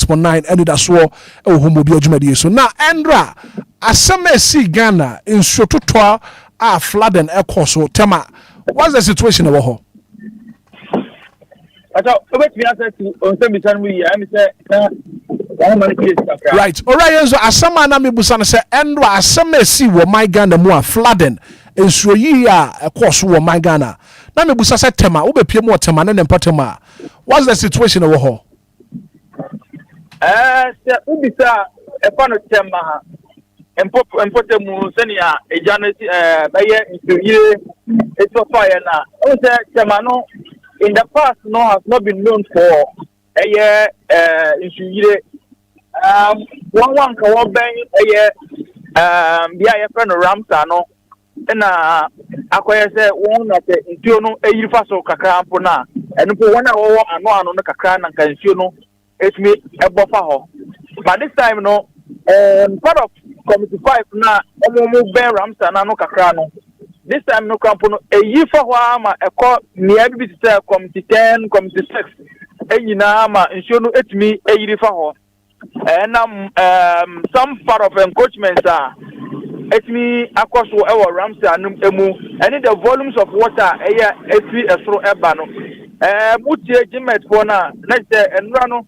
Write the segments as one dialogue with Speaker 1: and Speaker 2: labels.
Speaker 1: 106.9 Anidaso Wɔhɔ bi adwumadi so na Endra asema si Ghana in Sototoa a flooding ekoso tema. What's the situation over here? Right. Alright, so asama na mebusa na say Endra asema si wo my Ghana mu a flooding ensuo yi a ekoso wo my Ghana. Na mebusa say tema wo be pie mu tema na nempatema. What's the situation over here?
Speaker 2: Ubisa ekwano tema empotemu senia ejanesi baye nsuye eto fire na o say tema no in the past no has not been known for nsuye one ka wo ben bia ye friend Ramsa no na akoye say won na say nsuo no eyirifa so kakra ampo na eno po wona wo ano no kakra na kan nsuo no etimi ebofa ho. But this time no part of committee 5 na omo ben Ramsa na no kakra no this time no kampo no eyifa ho ama eko nia bi say committee 10 committee 6 enyina ama nsuo no etimi eyirifa ho some part of encroachments are etimi akoso ewo Ramsa anum emu and the volumes of water efi esro eba no mutie jimet for na say enra no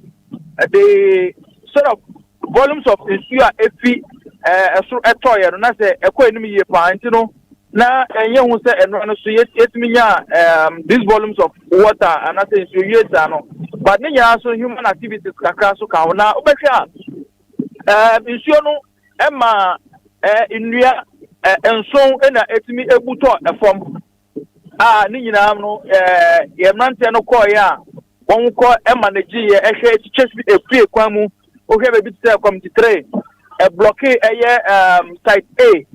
Speaker 2: the sort of volumes of nsuo efi esro etoye no na say ekọ enum ye pa ntino na enye hu say enra no so yetimi nya these volumes of water and na say nsuo yeta no but nya so human activities kakra so ka na obehwa nsuo no ema nnua enson ena etimi ebuto efom ni nyina no ye mante no call ya won ko manage ye ehwe chesbi efie kwan mu ohwe be bi say committee 3 blocké site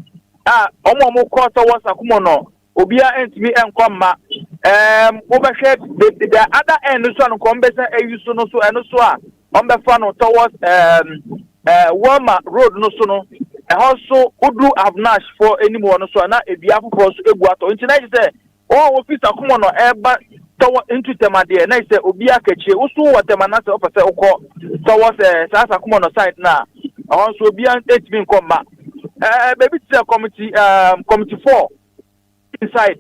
Speaker 2: A omo ko to was akumo no Obia entimi enkwama obehwe the other end so no ko mbesa eyuso no so eno so a ombefa no towards Wama road no so no also udu avnash for anyone so na ebia fofo so egu ato nti na say o officer akumo no eba into temade na say Obia kachie usu watema na say opese ukọ towards sasa akumo no side na also Obia entimi nkoma baby say committee 4 inside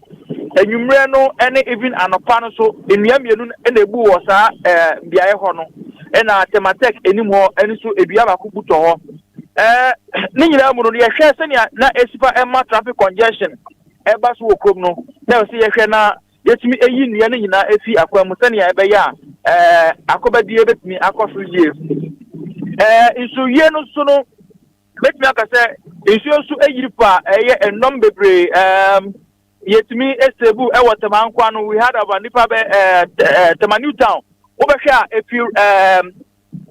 Speaker 2: enumre no any even anopano so enua mienu na ebu wo sa biaye ho no na tematek enimo eni so edua ba kubuto ho ni nyina mu no ye hwe se na esipa ema traffic congestion eba so okrom no na se ye hwe na yetimi eyi nnua ni nyina efi akwa mu se ne ebe ya akobadie betimi akoso yie isu ye no so no betimi aka se isu so eyiripa enom bebre yetimi esebu ewotemankwa no we had about nipa be tema new town obehwa if you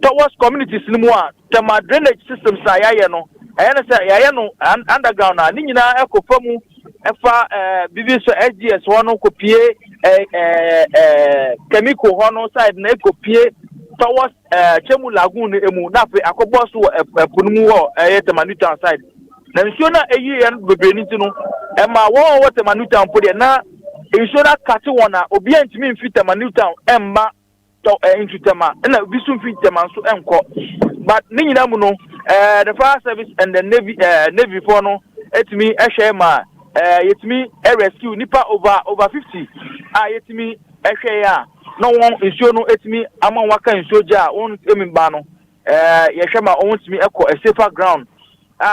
Speaker 2: towards communities ni mu a tema drainage systems ayaye no ayana say ayaye no underground na ni nyina ekofamu efa bibi so SGS wono kopie chemical hono side na ekopie towards Chemu Lagoon emu na fe akobo so epunumu wo tema new town side na nsuo na eyi yan bebre ni ti no ma wo wo tema new town pode na nsuo na kate wona obi antimi mfi tema new town emma to into tema na bisu mfi tema so enko but ni nyina mu no the fire service and the navy for no etimi ehwe ma yetimi rescue nipa over 50 yetimi ehwe ya no won nsuo no etimi ama waka nsuo ja won emimba no yehwe ma won timi ekọ a safer ground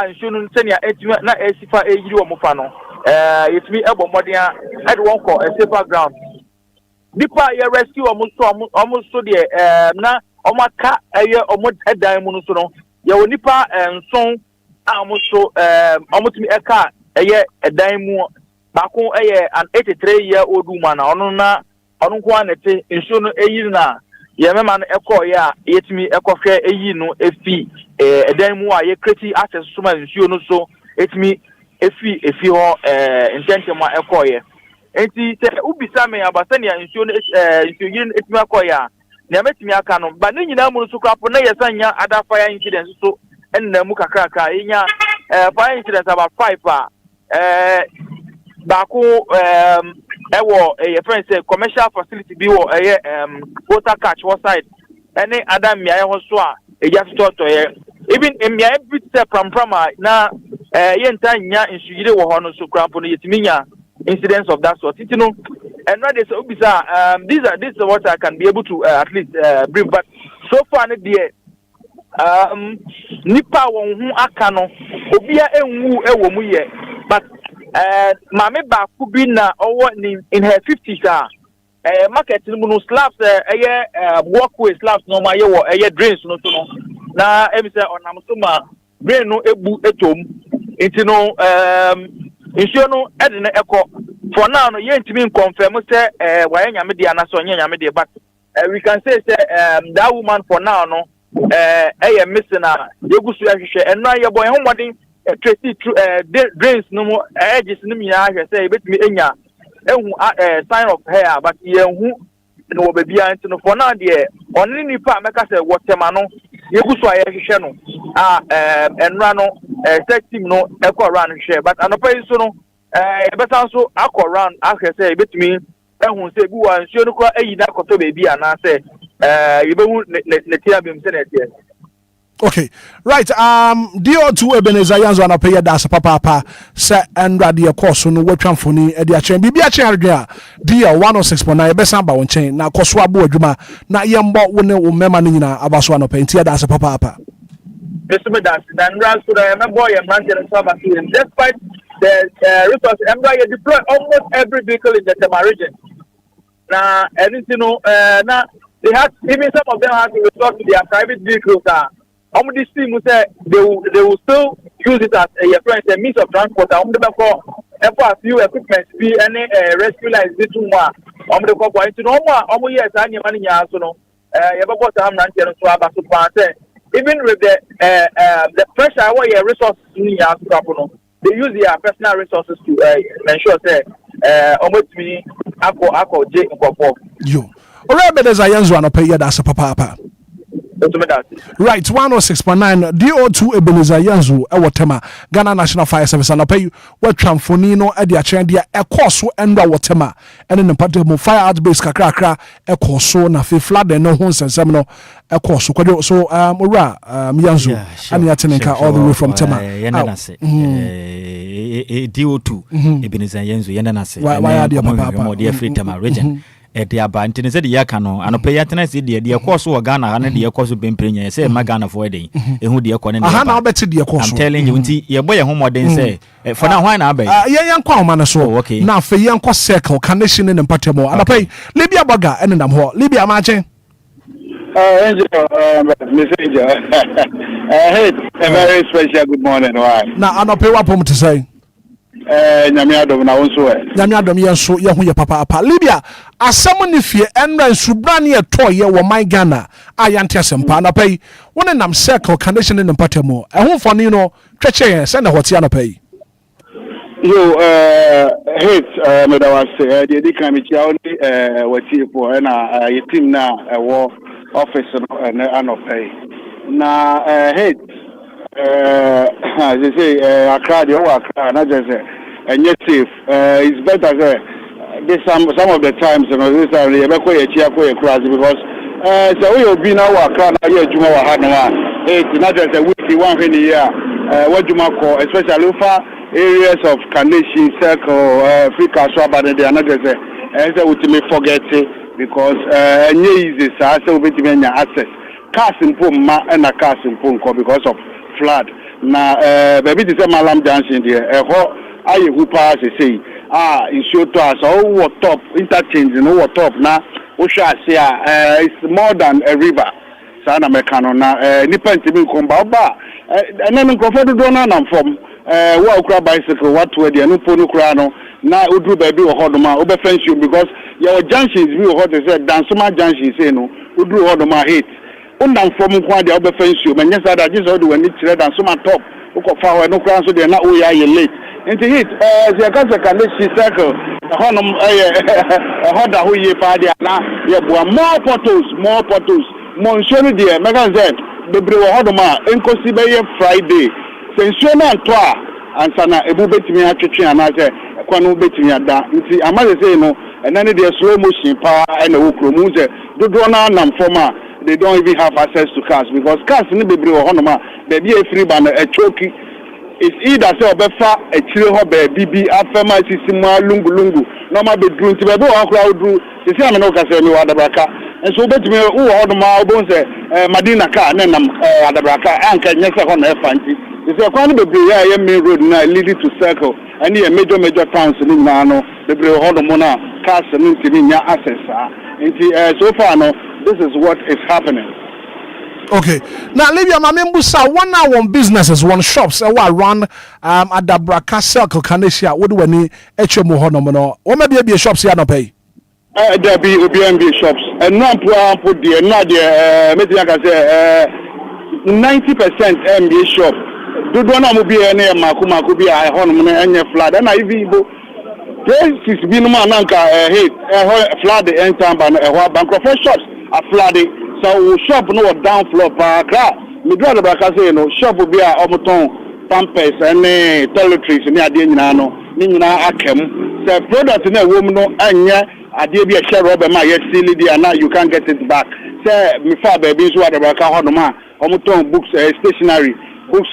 Speaker 2: nsuo no senia etimi na esifa eyiri wo mofa no yetimi ebo modern ede won kọ a safer ground nipa ye rescue omo so de na omo ka eye omo edan mu no so no ye wo nipa nson omo so omo timi eka eye edan mu bako eye an 83-year-old woman onu ko anete nsuo no eyiri na ye mema no ekọ ya yetimi ekọhwe eyi no efi edan mu a ye kreti access so ma nsuo no so etimi efi ho intentema ekọ ye enti te ubisa me abasani ya nsuo no nsuo yiri etimi ekọ ya na metimi aka no ba ne nyina mu so krapo na yesanya ada fire incident so enna mu kakaka enya fire incident about 5 bako ewo your friend say commercial facility bi wo water catch one side any other mia ho so a just to even in my every step from na yenta nya insuyire wo hono so krampo no yetiminya incidents of that sort you know and not this this is what I can be able to at least brief but so far na there nipa won hu aka no obia enwu ewo mu ye but mame ba ku bi na owo in her 50s market no no slabs walkway slabs no ma ye wo drains no so no na emi say onam so ma drain no ebu etom enti no issue no ede na ekọ for now no ye ntimi confirm say wa nyame de ana so nyame de but we can say that woman for now no missing yegusu ahwehwe eno aye boy ho modern tracy drains no mo edges no mi ahwe say betimi enya ehu sign of hair but ye hu no wo bebia enti no for now de onne nipa meka say wotema no yegusu ahwehwe no enra no sex team no ekọ run hwe but anopa so no better so akọ run ahwe say betimi ehu say bi wa nsuo no ko ayi da koto bebi ana say
Speaker 1: okay, right. DO2 Ebenezer Yanzo and pay das papa se andra de course no watwamfoni e de achen bibia chen adwa DO 106.9 be samba won chen na koso abo adwuma na yembo wo ne wo mema no nyina abaso ano penti das papa
Speaker 2: Mr. Das andra so the member your man despite the resources andra you deploy almost every vehicle in the Tema region na anything no na they had even some of them had to resort to their private vehicles. This team say they will still use it as a means of transport. For a few equipment, be any rescue lines. This one, the corporate to no more. Yes, I need money. So no, even with the pressure, what resources they use their personal resources to ensure that almost me, ako J
Speaker 1: you. Ebenezer Yanzo and pay that's papa. Right, 106.9 DO2 Ebenezer Yanzo Ewotema Ghana National Fire Service and pay you what tramfonino e dia chen dia e course enda wotema ene ne pate mo fire outbreaks kakra e course na fe flood no ho nsensem no e course kwado so ora Yanzo ani atenenka all the way from Tema
Speaker 3: yenda na se DO2 Ebenezer Yanzo yenda na se
Speaker 1: why dia papa
Speaker 3: mo dia free Tema region de aba ntene se de yaka no anope yatena se de course wo Ghana ha ne de course bemprenya se ma Ghana for den ehu de ko ne
Speaker 1: aha na obeti de course
Speaker 3: I'm telling you nti ye boy ho modern say for now why na abai
Speaker 1: yen kwa ma na so na fe yen kwa circle connection ne mpatemo anope Libya boga ene nam ho Libya ma che
Speaker 4: Angel messenger hey a very special good morning why
Speaker 1: na anope wapom to say
Speaker 4: nyame adom na wonso
Speaker 1: nyame adom yenso ye hu ye papa Libya asem ne fie enra nsubra ne etoye wo man Ghana ayante asempa na pay wona nam circle condition ne mpatemo ehun foni no twetche se na hote na pay
Speaker 4: yo hate me da was the dika me chia only wati for na your team na wo office no na pay na hate they say Accra the Accra not just and yet safe it's better this some of the times you know this are you make your chia ko cross because so we be now Accra na ye juma wa ha no it's not just a week one in the year what juma ko especially for areas of Carnation Circle Africa so but they are not just ultimate forget it because easy so we be access cars in ma and a cars in because of flood na baby this malam dancing there aye who pass say in show to us what top interchange no what top na o sha say it's more than a river sana mekano na nipa ntimi komba ba enen nkofo do na nam from wa okra bicycle what we there no ponu kra no na odru baby wo hodoma o be fence you because your junctions bi wo hot say dansoma junction say no odru hodoma hate undam from kwa de obefensu menye sada Jesus do wani kire dan so ma top ukofa ho no kran so de na o ya ye late enti hit ze ka se circle honom hoda ho ye pa de na ye boa more portals mo nsuo no de mega ze bebre wo hodoma enkosi be ye Friday se nsuo na to a ansana ebu betimi atwetwe ana se kwa no betimi ada nti amale se no enane de slow motion pa na wo kromu ze dodo na nam form a they don't even have access to cars because cars ni bebre wo hono ma baby e free ban e choki it's either say obefa e chire ho baby bi afema sisimu lungu no ma be dru nti baby wo akura odru se se amena o ka se mi wa dabraka enso obetumi wo hono ma obon se Madina car na nam adabraka anka nyese ho na e fanti se kwan bebre ya main road na leading to circle and a major towns in Nano, the Brehodomona, Castle, Nya access. So far, no, this is what is happening.
Speaker 1: Okay. Now, Libya, my members are 1 hour businesses, one shops, run at the Braka Circle, Canesia, what do we need? HMO Honomono, or maybe a shops here no pay.
Speaker 4: There be OBMB shops, and not put the not the maybe I can say 90% MB shop. Do one of be any Makuma could be a honeymoon and a flood, and I even this is been mananka flood the end time and a bankrupt shops are flooded. So shop no down floor park. Me draw the back say no shop will be a omoton pampers and toiletries near Dinano, Nina Akem. So product in a woman no anya idea be a share rubber my yes silly and now you can't get it back. Say me father babies what about Honoma, omoton books stationery. Books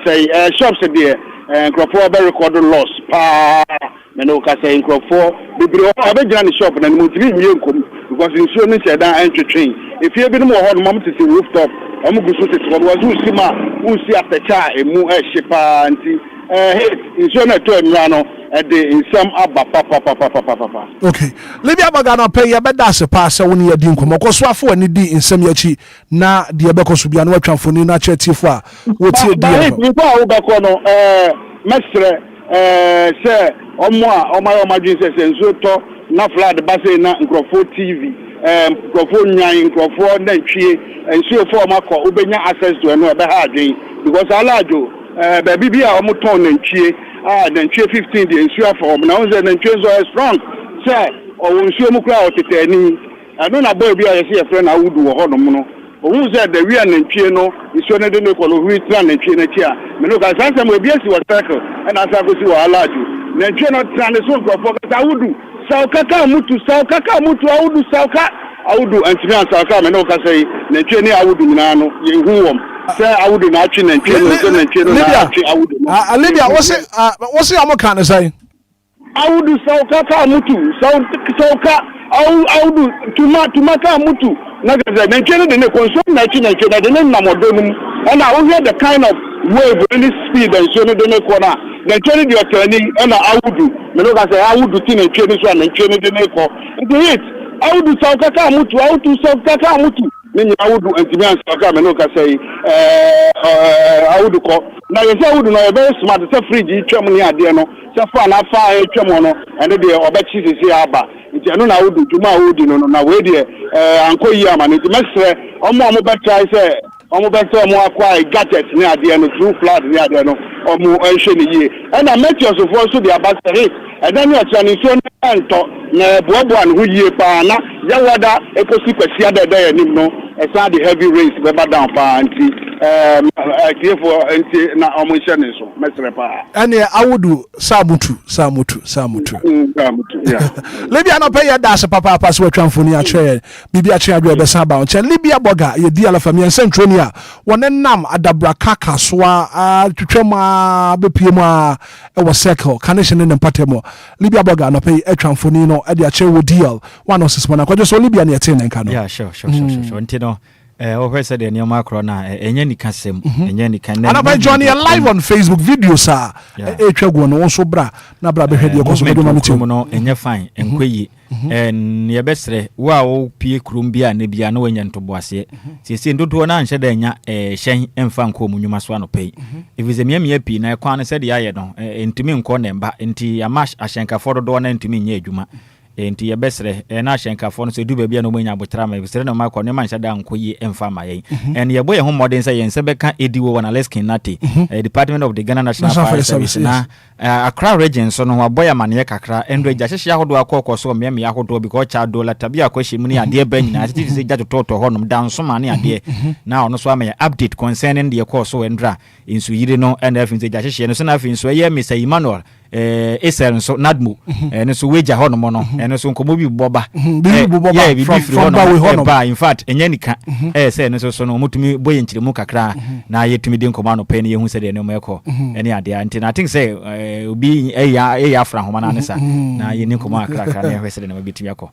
Speaker 4: say shops there and Crawford very recorded loss. Menoka say Crawford, the Abidjan shop and Mutri because insurance are down entry train. If you have been more hard moment to see rooftop, I'm going to say what was who see after cha a more shipper and insurance to Milano at the in some papa.
Speaker 1: Okay. Libya Bagana pay a bedas a pass when you're doing Komoko and D in some yachi na Diabeco Subiano Chamfonina Chetifua. What's your deal?
Speaker 4: Mestre, sir, my Jesus and Zoto, not flat the bass in Crawford TV, Crawford Nine, Crawford Nenchi, and so for Marco, Ubenya access to another hard because Alajo, baby, I'm a ton and cheer. Then 15 the insure form now then change are strong sir or insure mu crowd to any I don't know boy be I see a friend I would do ho no who said the real and cheer no insure no dey call who tran and cheer na cheer me no can say we be was circle and as I go see wa alaju na cheer not tran so go for I would do sauka mutu I would do sauka I would do and sauka me no can say na cheer ni I would do na no ye hu wom. I would not chin and chin Libya, what's it? I'm kind of say. I would do Sauka Mutu, Sauka, I would do Tumaka Mutu. Nagaza, and China didn't consume 1990, I didn't know, and I will hear the kind of wave, really speed, and so the corner. Then China, you're turning, and I would do. Meloga say, I would do Tin and Chinese one, and China didn't call. I would do Sauka Mutu, I would do Sauka Mutu. I would do Antiman Saka Menoka say, I would call. Now, you say I would know a very smart, it's a free Germany, Adiano, Safan, Afa, Chamono, and the Obechi is here. It's I would do Juma Wood, no, way dear, Uncle Yaman, it's Mestre, Omo Better, I say, Omo Better, more quiet gadgets near the end, true flood near the end, or more ancient year. And I met you so also the Abbas, and then you're Chinese and talk, Boban, who ye pana, Yawada, Ecosia, the day, and no. It's not the heavy race, but down party. I care for na omission is so.
Speaker 1: And I would do Samutu. Libya no pay that's a papa pass with Tramfonia chair. Bibia chair do the Saba. Libya Boga, ye DLFM and Centronia. One and nam at the Bracaka swa to Trema Bepima was circle, Carnation and Patemo. Libya Boga no pay a Tramfonino at the chair with deal. 106 I just Libya near 10 and Cano.
Speaker 3: Yeah, sure. Over said any macro na any casem, any can. And
Speaker 1: about Johnny live on Facebook video, sir. A also bra, Nabra behead your
Speaker 3: consumer, and you're fine, Enquiries, and your best wow, P. Crumbia, Nebia, no one to Boise. See, do to an answer, then a shame and fanco, you must want to pay. If it's a mere pin, I can't say the iron, and to me, corner, but into a mash, I shank afford a door and to me, Juma. Enti ye besre na hyenka fo no se du ba bia no manya botrama e besre na makọ ne manhya da nkoyi emfa mayen and ye boy ho modern say yense beka ediwo wana leskin nati Department of the Ghana National Fire Service na Accra region so no ho boy amane kakra endo ja hyehye ahodo akọkọ so me ahodo because cha dollar tabia akwahye mu ni ade ba nyina ati se ja toto ho no danso ma ne ade na ono so amaya update concerning the course so endra insu yire no and afin se ja hyehye no so na afin so ye Mr. Emmanuel Esel so Nadmo and so Wager Honomono and so Komobi Boba
Speaker 1: from Bawe
Speaker 3: in fact Enyanika say so no mutumi boy in Chimuka cra na yet to me din command penny who said no meko any idea until I think say be a from Homananesa na you Nikoma crack and said no bit yako.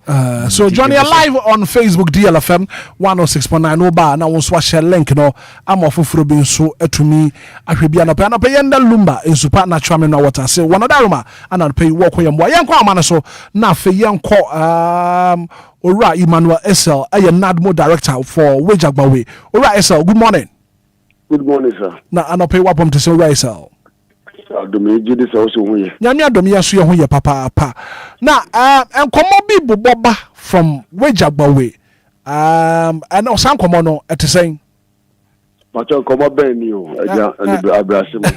Speaker 1: So Johnny live on Facebook DLFM 106.9 no bar now was share link no I'm off for being so to me I should be an opera payenda Lumba in super natural na water say one daruma and I'll pay walk with boy yanko amana so na fe yanko Ora Emmanuel SL a Nadmo director for Wejagbawe. Ora SL, good morning.
Speaker 5: Good morning, sir.
Speaker 1: Na anope wapom to say Ora SL.
Speaker 5: Adomi jidi sa oso huye.
Speaker 1: Nyame adomi aso ye huye papa. Na enkomo bi boba from Wejagbawe. And osan komo no ete saying
Speaker 5: Macho komo ben ni o eja abrase mo.